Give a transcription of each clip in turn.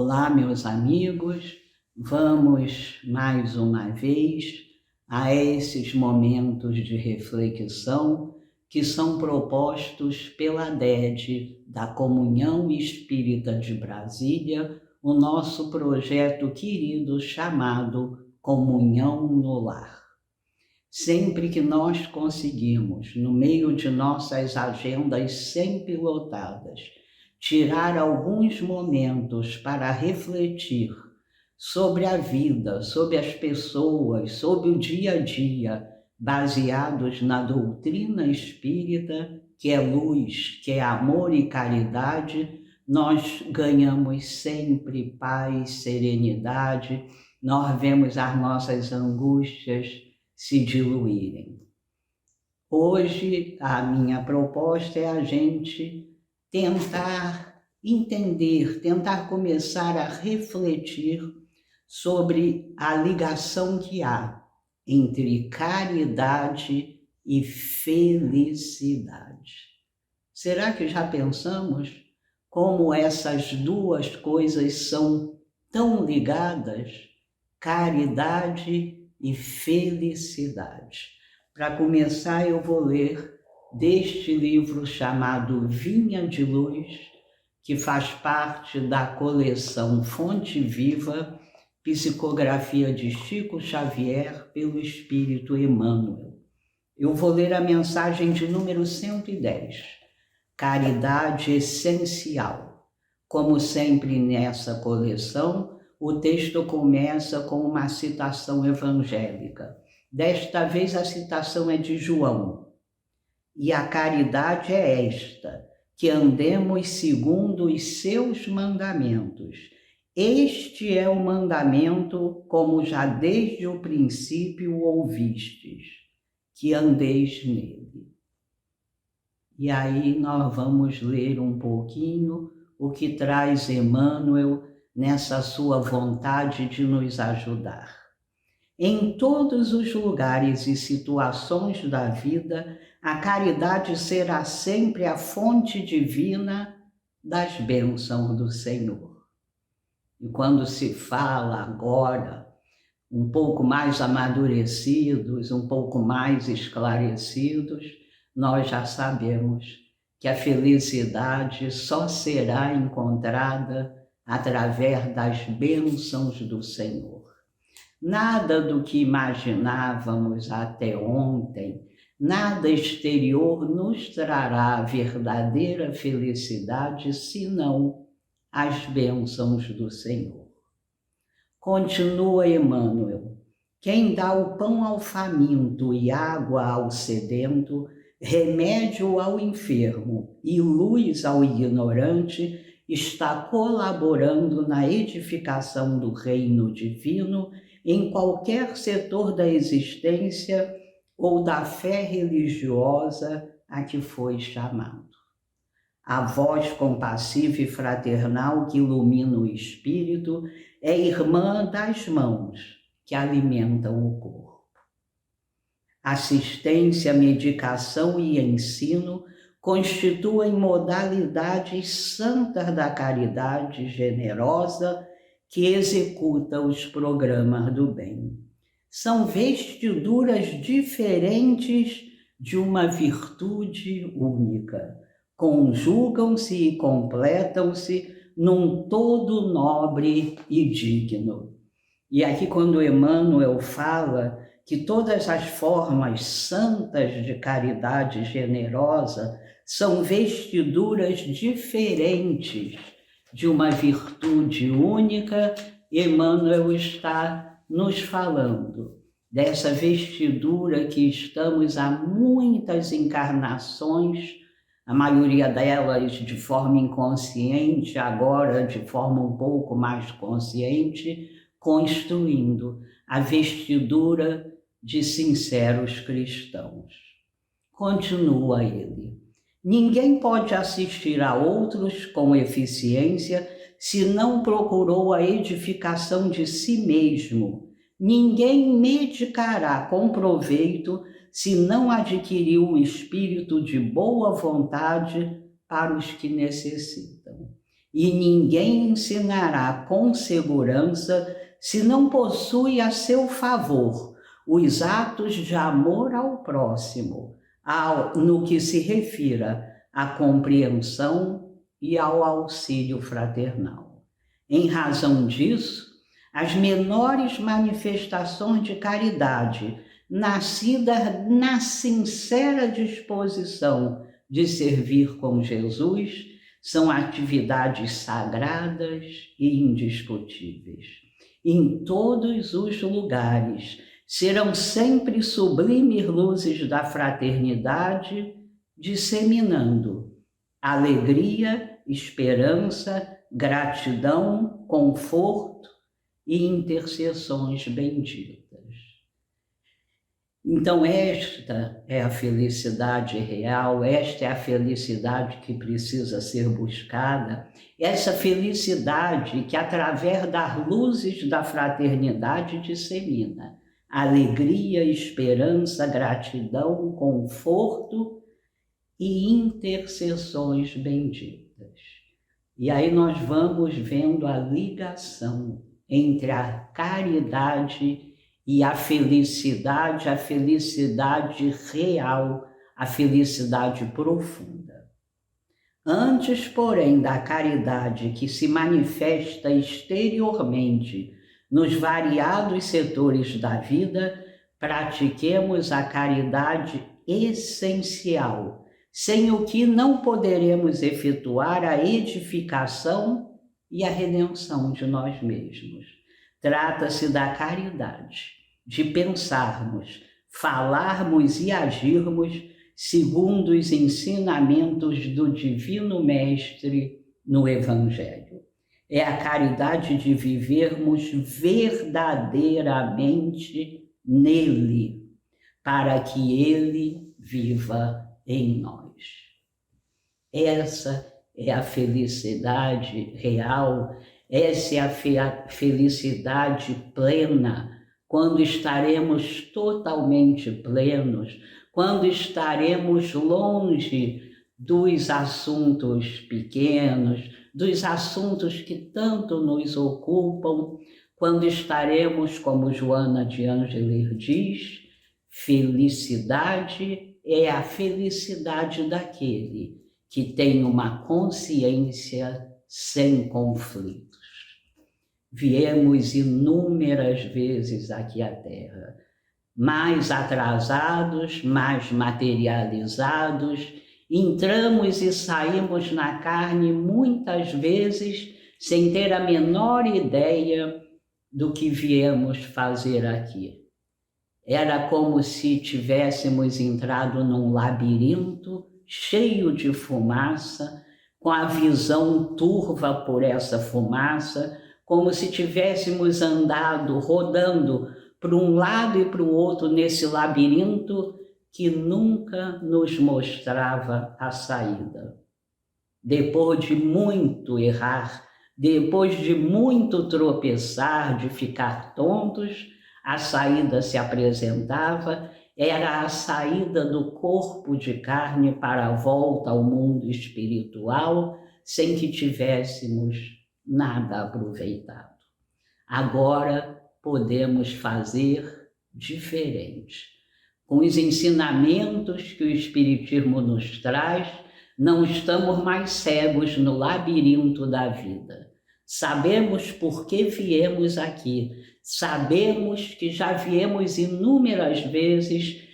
Olá, meus amigos, vamos mais uma vez a esses momentos de reflexão que são propostos pela DED, da Comunhão Espírita de Brasília, o nosso projeto querido chamado Comunhão no Lar. Sempre que nós conseguimos, no meio de nossas agendas sempre lotadas, tirar alguns momentos para refletir sobre a vida, sobre as pessoas, sobre o dia a dia, baseados na doutrina espírita, que é luz, que é amor e caridade, nós ganhamos sempre paz, serenidade, nós vemos as nossas angústias se diluírem. Hoje, a minha proposta é a gente tentar entender, tentar começar a refletir sobre a ligação que há entre caridade e felicidade. Será que já pensamos como essas duas coisas são tão ligadas? Caridade e felicidade. Para começar, eu vou ler deste livro chamado Vinha de Luz, que faz parte da coleção Fonte Viva, psicografia de Chico Xavier pelo Espírito Emmanuel. Eu vou ler a mensagem de número 110, Caridade Essencial. Como sempre nessa coleção, o texto começa com uma citação evangélica. Desta vez a citação é de João. E a caridade é esta, que andemos segundo os seus mandamentos. Este é o mandamento, como já desde o princípio ouvistes, que andeis nele. E aí nós vamos ler um pouquinho o que traz Emmanuel nessa sua vontade de nos ajudar. Em todos os lugares e situações da vida, a caridade será sempre a fonte divina das bênçãos do Senhor. E quando se fala agora, um pouco mais amadurecidos, um pouco mais esclarecidos, nós já sabemos que a felicidade só será encontrada através das bênçãos do Senhor. Nada do que imaginávamos até ontem, nada exterior nos trará a verdadeira felicidade, senão as bênçãos do Senhor. Continua Emmanuel: quem dá o pão ao faminto e água ao sedento, remédio ao enfermo e luz ao ignorante, está colaborando na edificação do reino divino em qualquer setor da existência ou da fé religiosa a que foi chamado. A voz compassiva e fraternal que ilumina o espírito é irmã das mãos que alimentam o corpo. Assistência, medicação e ensino constituem modalidades santas da caridade generosa que executa os programas do bem. São vestiduras diferentes de uma virtude única. Conjugam-se e completam-se num todo nobre e digno. E aqui quando Emmanuel fala que todas as formas santas de caridade generosa são vestiduras diferentes de uma virtude única, Emmanuel está nos falando dessa vestidura que estamos há muitas encarnações, a maioria delas de forma inconsciente, agora de forma um pouco mais consciente, construindo a vestidura de sinceros cristãos. Continua ele: ninguém pode assistir a outros com eficiência se não procurou a edificação de si mesmo. Ninguém medicará com proveito se não adquiriu um espírito de boa vontade para os que necessitam. e ninguém ensinará com segurança se não possui a seu favor os atos de amor ao próximo, no que se refira à compreensão e ao auxílio fraternal. Em razão disso, as menores manifestações de caridade, nascidas na sincera disposição de servir com Jesus, são atividades sagradas e indiscutíveis. Em todos os lugares serão sempre sublimes luzes da fraternidade, disseminando alegria, esperança, gratidão, conforto e intercessões benditas. Então, esta é a felicidade real, esta é a felicidade que precisa ser buscada, essa felicidade que, através das luzes da fraternidade, dissemina alegria, esperança, gratidão, conforto e intercessões benditas. E aí nós vamos vendo a ligação entre a caridade e a felicidade real, a felicidade profunda. Antes, porém, da caridade que se manifesta exteriormente nos variados setores da vida, pratiquemos a caridade essencial, sem o que não poderemos efetuar a edificação e a redenção de nós mesmos. Trata-se da caridade, de pensarmos, falarmos e agirmos segundo os ensinamentos do Divino Mestre no Evangelho. É a caridade de vivermos verdadeiramente nele, para que ele viva em nós. Essa é a felicidade real, essa é a felicidade plena, quando estaremos totalmente plenos, quando estaremos longe dos assuntos pequenos, dos assuntos que tanto nos ocupam, quando estaremos, como Joana de Ângeles diz, felicidade é a felicidade daquele que tem uma consciência sem conflitos. Viemos inúmeras vezes aqui à Terra, mais atrasados, mais materializados, entramos e saímos na carne muitas vezes sem ter a menor ideia do que viemos fazer aqui. Era como se tivéssemos entrado num labirinto cheio de fumaça, com a visão turva por essa fumaça, como se tivéssemos andado, rodando para um lado e para o outro nesse labirinto que nunca nos mostrava a saída. Depois de muito errar, depois de muito tropeçar, de ficar tontos, a saída se apresentava, era a saída do corpo de carne para a volta ao mundo espiritual, sem que tivéssemos nada aproveitado. Agora podemos fazer diferente. Com os ensinamentos que o Espiritismo nos traz, não estamos mais cegos no labirinto da vida. Sabemos por que viemos aqui. Sabemos que já viemos inúmeras vezes,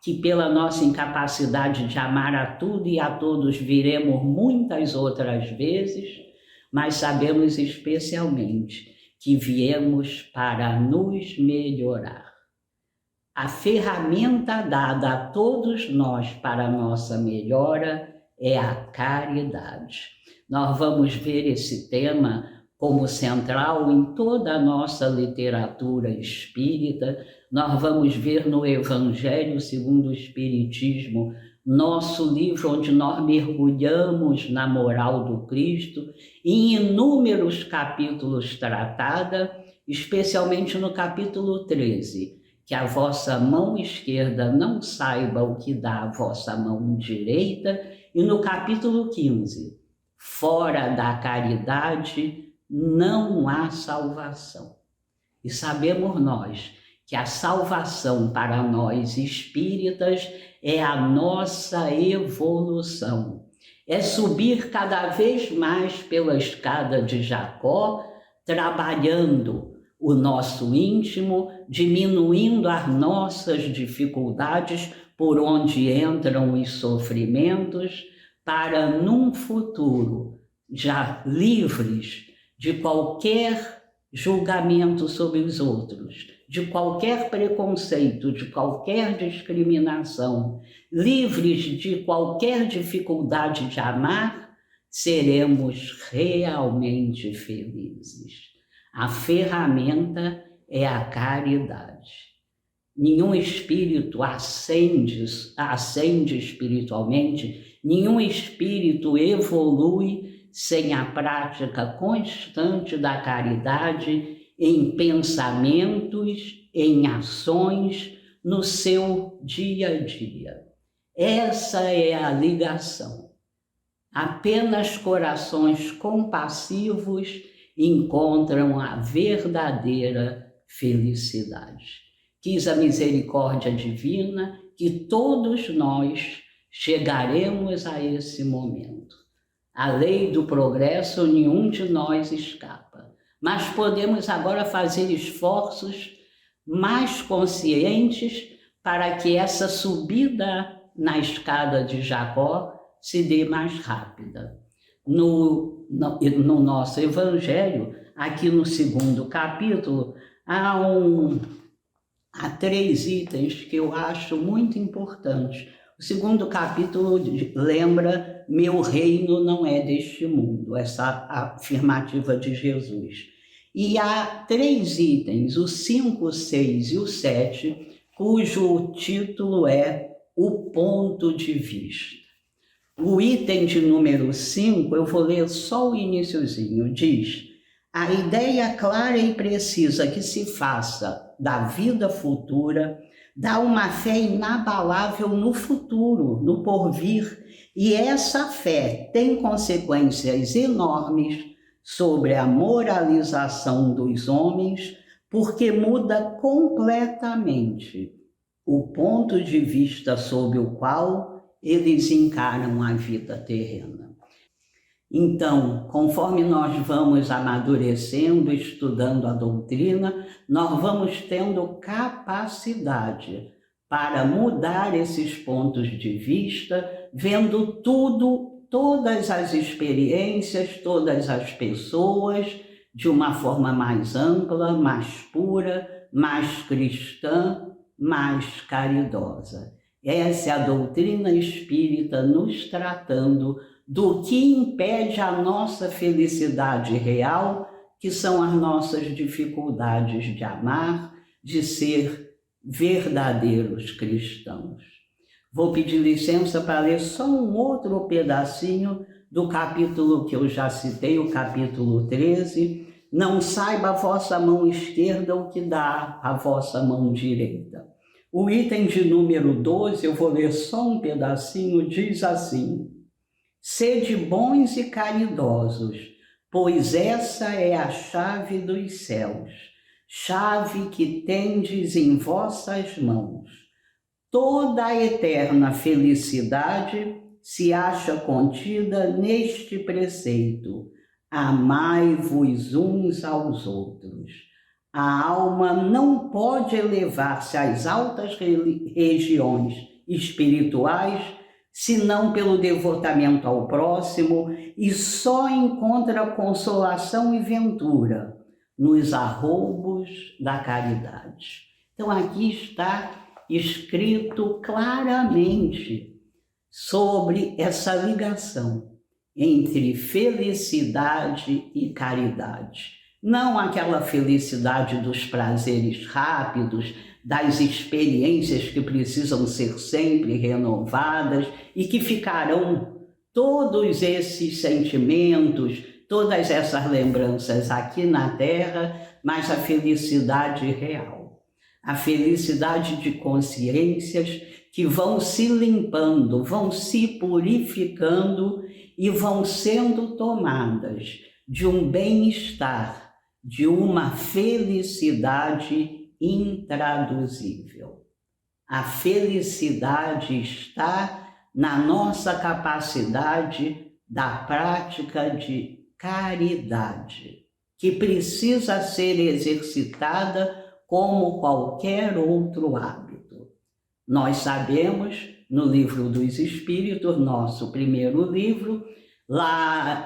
que pela nossa incapacidade de amar a tudo e a todos viremos muitas outras vezes, mas sabemos especialmente que viemos para nos melhorar. A ferramenta dada a todos nós para a nossa melhora é a caridade. Nós vamos ver esse tema como central em toda a nossa literatura espírita. Nós vamos ver no Evangelho segundo o Espiritismo, nosso livro onde nós mergulhamos na moral do Cristo, em inúmeros capítulos tratada, especialmente no capítulo 13, que a vossa mão esquerda não saiba o que dá a vossa mão direita, e no capítulo 15, Fora da caridade não há salvação. E sabemos nós que a salvação para nós espíritas é a nossa evolução. É subir cada vez mais pela escada de Jacó, trabalhando o nosso íntimo, diminuindo as nossas dificuldades por onde entram os sofrimentos, para num futuro já livres de qualquer julgamento sobre os outros, de qualquer preconceito, de qualquer discriminação, livres de qualquer dificuldade de amar, seremos realmente felizes. A ferramenta é a caridade. Nenhum espírito ascende espiritualmente, nenhum espírito evolui sem a prática constante da caridade em pensamentos, em ações, no seu dia a dia. Essa é a ligação. Apenas corações compassivos encontram a verdadeira felicidade. Quis a misericórdia divina que todos nós chegaremos a esse momento. A lei do progresso nenhum de nós escapa, mas podemos agora fazer esforços mais conscientes para que essa subida na escada de Jacó se dê mais rápida. No nosso Evangelho, aqui no 2º capítulo, há 3 itens que eu acho muito importantes. O 2º capítulo lembra: meu reino não é deste mundo, essa afirmativa de Jesus. E há 3 itens, o 5, o 6 e o 7, cujo título é o ponto de vista. O item de número 5, eu vou ler só o iniciozinho, diz: a ideia clara e precisa que se faça da vida futura dá uma fé inabalável no futuro, no porvir, e essa fé tem consequências enormes sobre a moralização dos homens, porque muda completamente o ponto de vista sob o qual eles encaram a vida terrena. Então, conforme nós vamos amadurecendo, estudando a doutrina, nós vamos tendo capacidade para mudar esses pontos de vista, vendo tudo, todas as experiências, todas as pessoas, de uma forma mais ampla, mais pura, mais cristã, mais caridosa. Essa é a doutrina espírita nos tratando do que impede a nossa felicidade real, que são as nossas dificuldades de amar, de ser verdadeiros cristãos. Vou pedir licença para ler só um outro pedacinho do capítulo que eu já citei, o capítulo 13. Não saiba a vossa mão esquerda o que dá a vossa mão direita. O item de número 12, eu vou ler só um pedacinho, diz assim: sede bons e caridosos, pois essa é a chave dos céus, chave que tendes em vossas mãos. Toda a eterna felicidade se acha contida neste preceito: amai-vos uns aos outros. A alma não pode elevar-se às altas regiões espirituais senão pelo devotamento ao próximo, e só encontra consolação e ventura nos arroubos da caridade. Então aqui está escrito claramente sobre essa ligação entre felicidade e caridade. Não aquela felicidade dos prazeres rápidos, das experiências que precisam ser sempre renovadas e que ficarão todos esses sentimentos, todas essas lembranças aqui na Terra, mas a felicidade real. A felicidade de consciências que vão se limpando, vão se purificando e vão sendo tomadas de um bem-estar, de uma felicidade intraduzível. A felicidade está na nossa capacidade da prática de caridade, que precisa ser exercitada como qualquer outro hábito. Nós sabemos, no Livro dos Espíritos, nosso primeiro livro, lá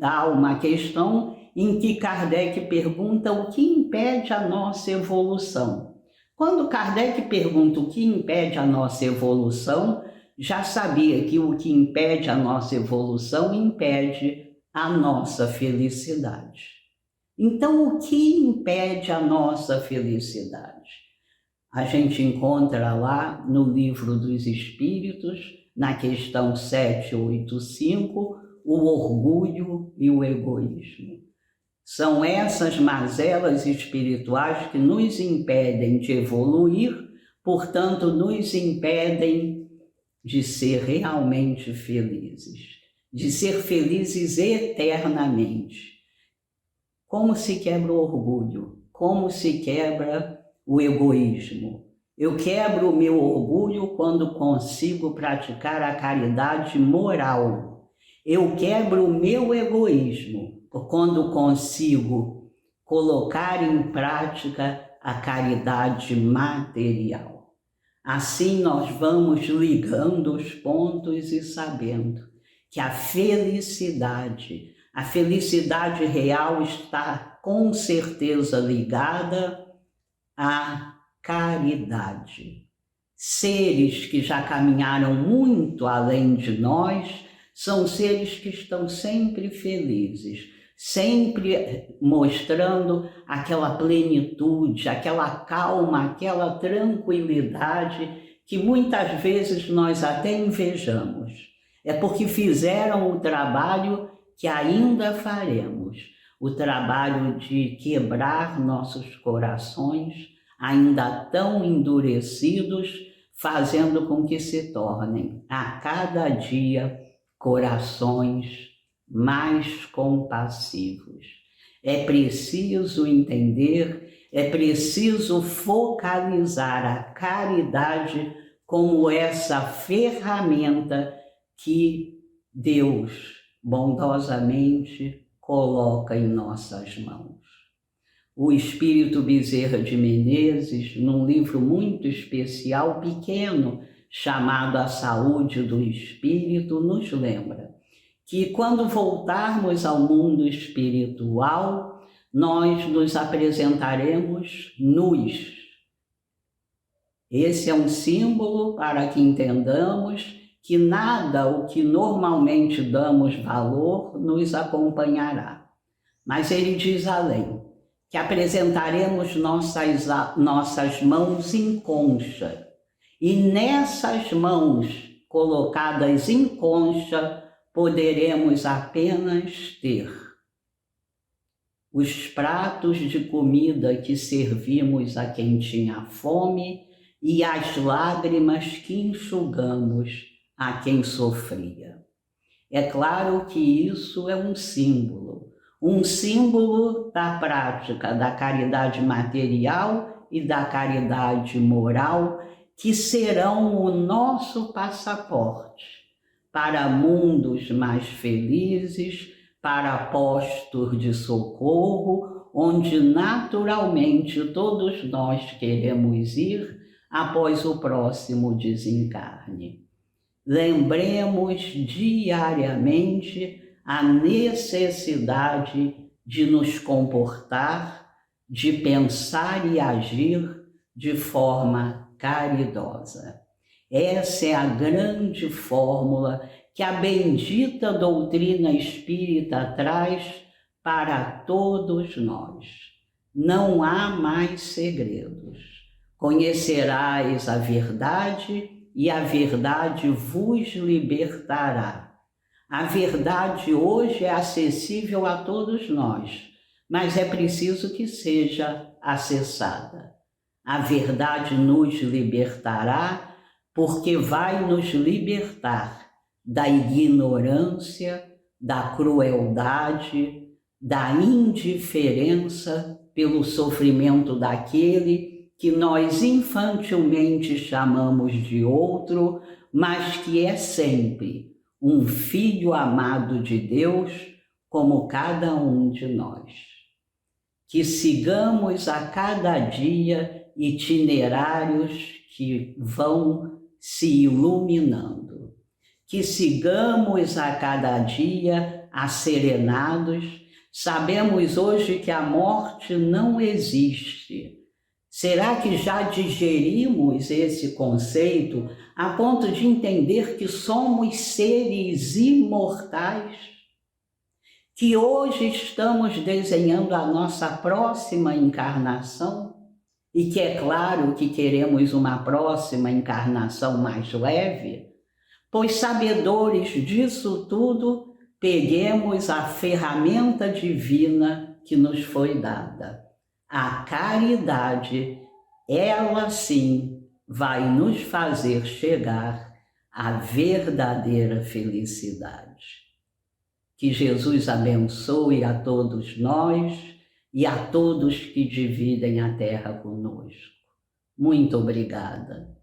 há uma questão em que Kardec pergunta o que impede a nossa evolução. Quando Kardec pergunta o que impede a nossa evolução, já sabia que o que impede a nossa evolução impede a nossa felicidade. Então, o que impede a nossa felicidade? A gente encontra lá no Livro dos Espíritos, na questão 785, o orgulho e o egoísmo. São essas mazelas espirituais que nos impedem de evoluir, portanto, nos impedem de ser realmente felizes, de ser felizes eternamente. Como se quebra o orgulho? Como se quebra o egoísmo? Eu quebro o meu orgulho quando consigo praticar a caridade moral. Eu quebro o meu egoísmo quando consigo colocar em prática a caridade material. Assim nós vamos ligando os pontos e sabendo que a felicidade real está com certeza ligada à caridade. Seres que já caminharam muito além de nós são seres que estão sempre felizes, sempre mostrando aquela plenitude, aquela calma, aquela tranquilidade que muitas vezes nós até invejamos. É porque fizeram o trabalho que ainda faremos, o trabalho de quebrar nossos corações, ainda tão endurecidos, fazendo com que se tornem, a cada dia, corações mais compassivos. É preciso entender, é preciso focalizar a caridade como essa ferramenta que Deus bondosamente coloca em nossas mãos. O Espírito Bezerra de Menezes, num livro muito especial, pequeno, chamado A Saúde do Espírito, nos lembra que quando voltarmos ao mundo espiritual, nós nos apresentaremos nus. Esse é um símbolo para que entendamos que nada o que normalmente damos valor nos acompanhará. Mas ele diz além, que apresentaremos nossas mãos em concha, e nessas mãos colocadas em concha poderemos apenas ter os pratos de comida que servimos a quem tinha fome e as lágrimas que enxugamos a quem sofria. É claro que isso é um símbolo da prática da caridade material e da caridade moral, que serão o nosso passaporte para mundos mais felizes, para postos de socorro, onde naturalmente todos nós queremos ir após o próximo desencarne. Lembremos diariamente a necessidade de nos comportar, de pensar e agir de forma caridosa. Essa é a grande fórmula que a bendita doutrina espírita traz para todos nós. Não há mais segredos. Conhecerás a verdade e a verdade vos libertará. A verdade hoje é acessível a todos nós, mas é preciso que seja acessada. A verdade nos libertará porque vai nos libertar da ignorância, da crueldade, da indiferença pelo sofrimento daquele que nós infantilmente chamamos de outro, mas que é sempre um filho amado de Deus, como cada um de nós. Que sigamos a cada dia itinerários que vão se iluminando. Que sigamos a cada dia asserenados. Sabemos hoje que a morte não existe. Será que já digerimos esse conceito a ponto de entender que somos seres imortais? Que hoje estamos desenhando a nossa próxima encarnação e que é claro que queremos uma próxima encarnação mais leve? Pois sabedores disso tudo, peguemos a ferramenta divina que nos foi dada. A caridade, ela sim vai nos fazer chegar à verdadeira felicidade. Que Jesus abençoe a todos nós e a todos que dividem a terra conosco. Muito obrigada.